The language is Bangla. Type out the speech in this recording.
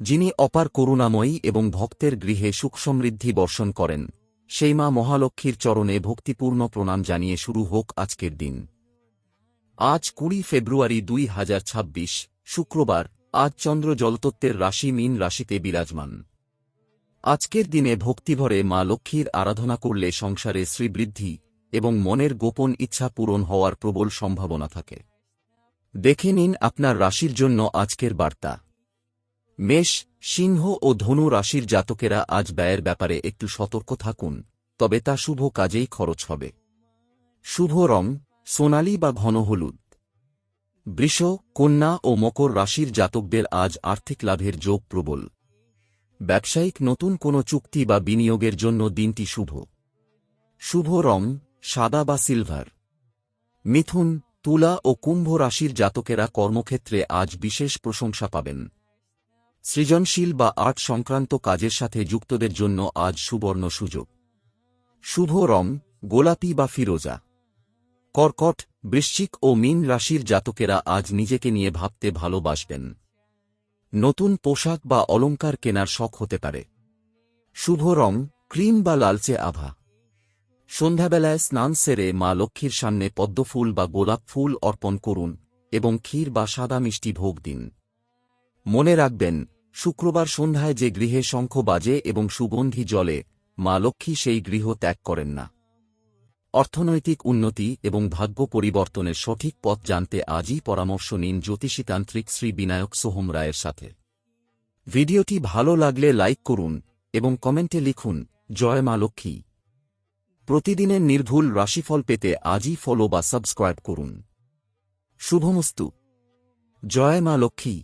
যিনি অপার করুণাময়ী এবং ভক্তের গৃহে সুখ সমৃদ্ধি বর্ষণ করেন, সেই মা মহালক্ষ্মীর চরণে ভক্তিপূর্ণ প্রণাম জানিয়ে শুরু হোক আজকের দিন। আজ 20 ফেব্রুয়ারি 2026, শুক্রবার। আজ চন্দ্র জলতত্ত্বের রাশি মীন রাশিতে বিরাজমান। আজকের দিনে ভক্তিভরে মা লক্ষ্মীর আরাধনা করলে সংসারে শ্রীবৃদ্ধি এবং মনের গোপন ইচ্ছা পূরণ হওয়ার প্রবল সম্ভাবনা থাকে। দেখে নিন আপনার রাশির জন্য আজকের বার্তা। মেষ, সিংহ ও ধনু রাশির জাতকেরা আজ ব্যয়ের ব্যাপারে একটু সতর্ক থাকুন, তবে তা শুভ কাজেই খরচ হবে। শুভ রং সোনালী বা ঘন হলুদ। বৃষ, কন্যা ও মকর রাশির জাতকদের আজ আর্থিক লাভের যোগ প্রবল। ব্যবসায়িক নতুন কোনো চুক্তি বা বিনিয়োগের জন্য দিনটি শুভ। শুভ রং সাদা বা সিলভার। মিথুন, তুলা ও কুম্ভ রাশির জাতকেরা কর্মক্ষেত্রে আজ বিশেষ প্রশংসা পাবেন। সৃজনশীল বা আর্ট সংক্রান্ত কাজের সাথে যুক্তদের জন্য আজ সুবর্ণ সুযোগ। শুভ রং গোলাপি বা ফিরোজা। কর্কট, বৃশ্চিক ও মীন রাশির জাতকেরা আজ নিজেকে নিয়ে ভাবতে ভালোবাসবেন। নতুন পোশাক বা অলংকার কেনার শখ হতে পারে। শুভ রং ক্রিম বা লালচে আভা। সন্ধ্যাবেলায় স্নান সেরে মা লক্ষ্মীর সামনে পদ্মফুল বা গোলাপ ফুল অর্পণ করুন এবং ক্ষীর বা সাদা মিষ্টি ভোগ দিন। মনে রাখবেন, শুক্রবার সন্ধ্যায় যে গৃহে শঙ্খ বাজে এবং সুগন্ধি জ্বলে, মা লক্ষ্মী সেই গৃহ ত্যাগ করেন না। অর্থনৈতিক উন্নতি এবং ভাগ্য পরিবর্তনের সঠিক পথ জানতে আজই পরামর্শ নিন জ্যোতিষীতান্ত্রিক শ্রী বিনায়ক সোহম রায়ের সাথে। ভিডিওটি ভালো লাগলে লাইক করুন এবং কমেন্টে লিখুন জয় মা লক্ষ্মী। প্রতিদিনের নির্ভুল রাশিফল পেতে আজই ফলো বা সাবস্ক্রাইব করুন। শুভমস্তু। জয় মা লক্ষ্মী।